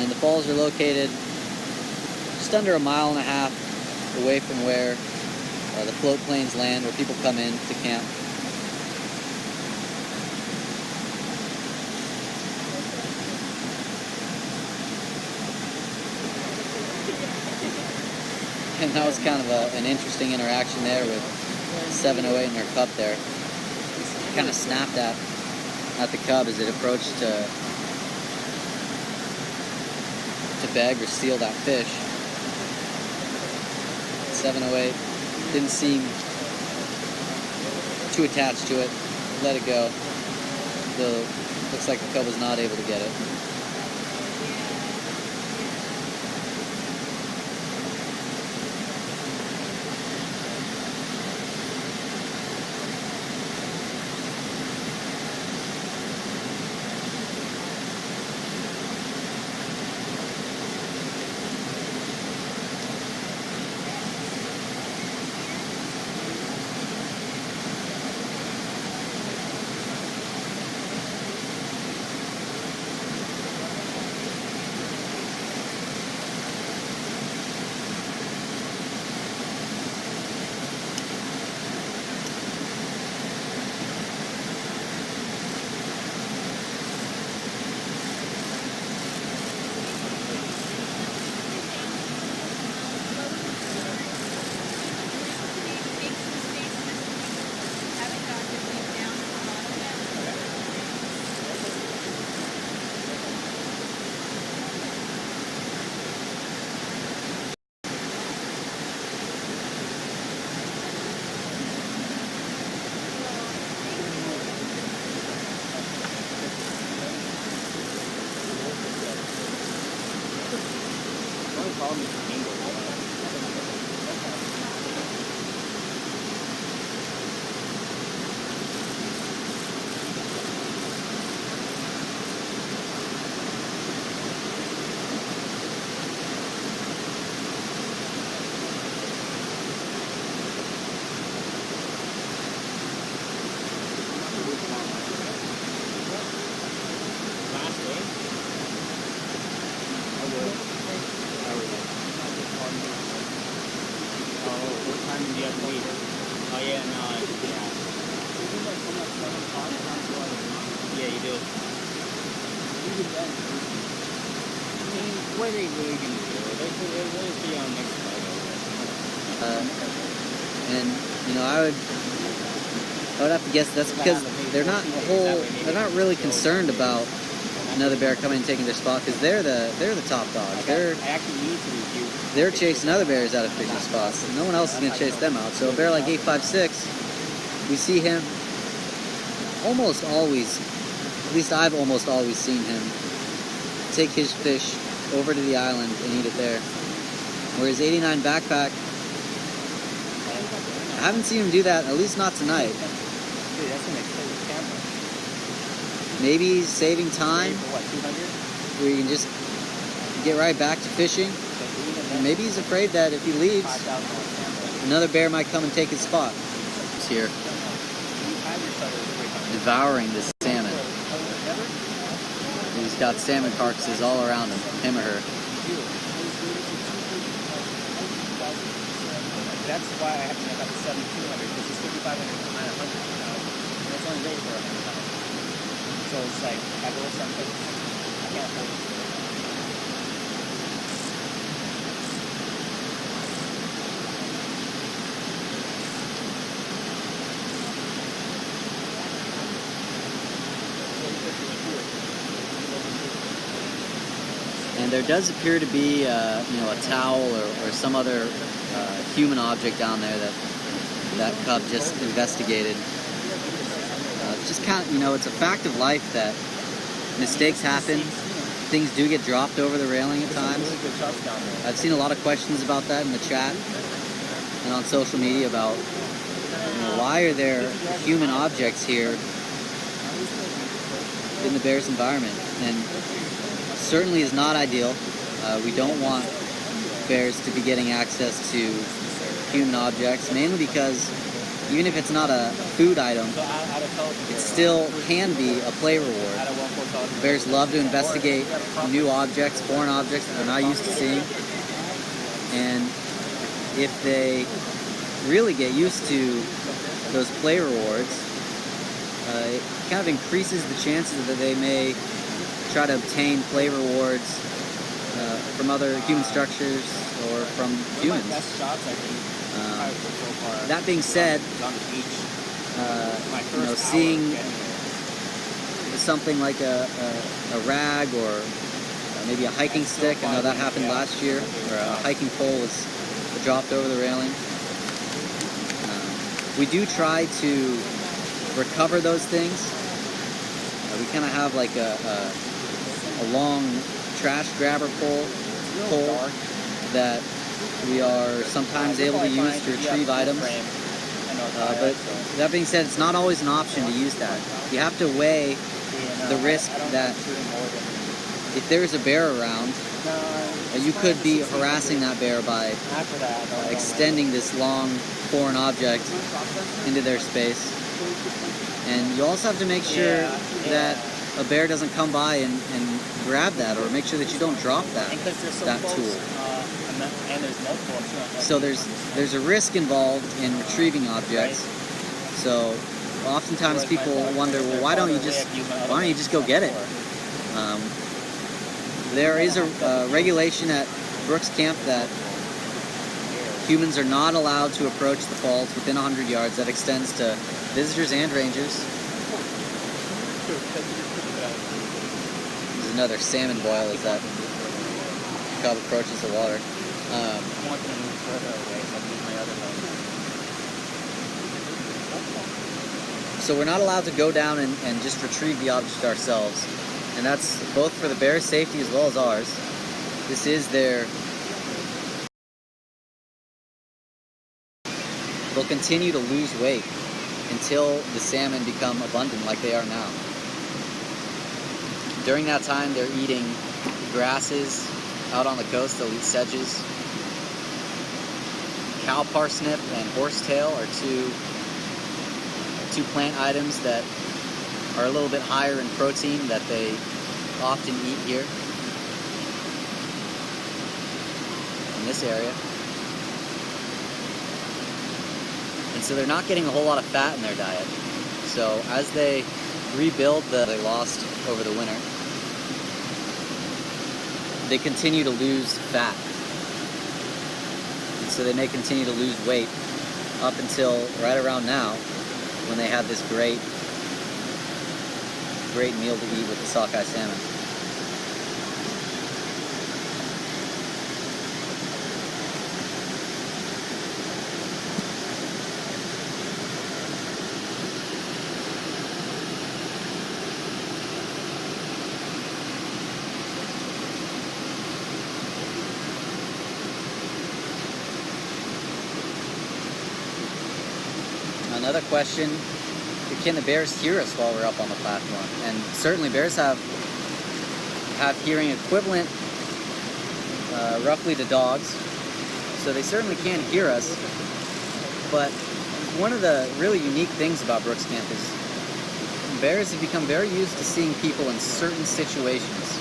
And the falls are located just under 1.5 miles away from where the float plains land, where people come in to camp. And that was kind of an interesting interaction there with 708 and her cub there. She kind of snapped at the cub as it approached to beg or steal that fish. 708 didn't seem too attached to it, let it go. Though looks like the cub was not able to get it. What are they really going to do? They'll just be on next And you know, I would have to guess that's because they're not really concerned about another bear coming and taking their spot, because they're the top dogs. They're chasing other bears out of fishing spots. No one else is going to chase them out. So a bear like 856, we see him almost always, at least I've almost always seen him take his fish over to the island and eat it there. Whereas 89 Backpack, I haven't seen him do that, at least not tonight. Maybe he's saving time, where you can just get right back to fishing. And maybe he's afraid that if he leaves, another bear might come and take his spot. He's here, devouring this salmon. He's got salmon carcasses all around him or her. That's why I have to make up the 7,200, because it's 5,500 to 900 now. And it's only rated for 100,000. So it's like, I go with something, I can't afford it. And there does appear to be, a towel or some other human object down there that cub just investigated. Just kind of, it's a fact of life that mistakes happen. Things do get dropped over the railing at times. I've seen a lot of questions about that in the chat and on social media about why are there human objects here in the bear's environment, and certainly is not ideal. We don't want bears to be getting access to human objects, mainly because even if it's not a food item, it still can be a play reward. Bears love to investigate new objects, foreign objects that they're not used to seeing. And if they really get used to those play rewards, it kind of increases the chances that they may try to obtain play rewards from other human structures or from humans. That being said, seeing something like a rag or maybe a hiking stick, I know that happened last year, where a hiking pole was dropped over the railing. We do try to recover those things. We kind of have like a long trash grabber pole that we are sometimes able to use to retrieve items. But that being said, it's not always an option to use that. You have to weigh the risk that if there's a bear around, you could be harassing that bear by extending this long foreign object into their space. And you also have to make sure that a bear doesn't come by and grab that, or make sure that you don't drop that tool. So there's a risk involved in retrieving objects. So oftentimes people wonder, well, why don't you just go get it? There is a regulation at Brooks Camp that humans are not allowed to approach the falls within 100 yards. That extends to visitors and rangers. There's another salmon boil as that cub approaches the water. So we're not allowed to go down and just retrieve the object ourselves. And that's both for the bear's safety as well as ours. This is their... They'll continue to lose weight until the salmon become abundant like they are now. During that time, they're eating grasses out on the coast. They'll eat sedges. Cow parsnip and horsetail are two plant items that are a little bit higher in protein that they often eat here in this area. And so they're not getting a whole lot of fat in their diet. So as they rebuild they lost over the winter, they continue to lose fat. And so they may continue to lose weight up until right around now, when they have this great meal to eat with the sockeye salmon. Another question, can the bears hear us while we're up on the platform? And certainly bears have hearing equivalent roughly to dogs, so they certainly can hear us. But one of the really unique things about Brooks Camp is bears have become very used to seeing people in certain situations,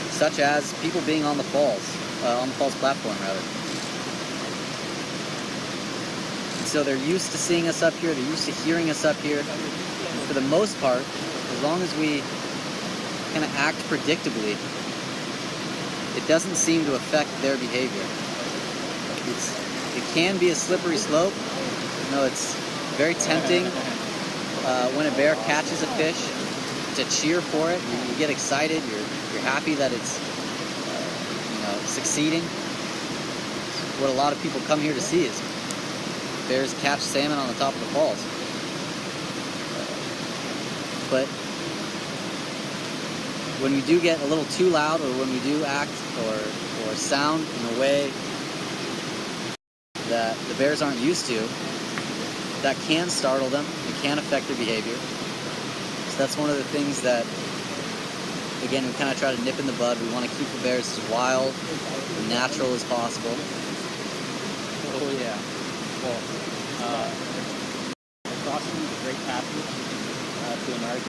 such as people being on the falls platform rather. So they're used to seeing us up here, they're used to hearing us up here. And for the most part, as long as we kind of act predictably, it doesn't seem to affect their behavior. It can be a slippery slope. You know, it's very tempting when a bear catches a fish to cheer for it. You get excited, you're happy that it's succeeding. What a lot of people come here to see is bears catch salmon on the top of the falls. But when we do get a little too loud, or when we do act or sound in a way that the bears aren't used to, that can startle them. It can affect their behavior. So that's one of the things that, again, we kind of try to nip in the bud. We want to keep the bears as wild and natural as possible. Oh yeah. Well, crossing the Great Passage to America.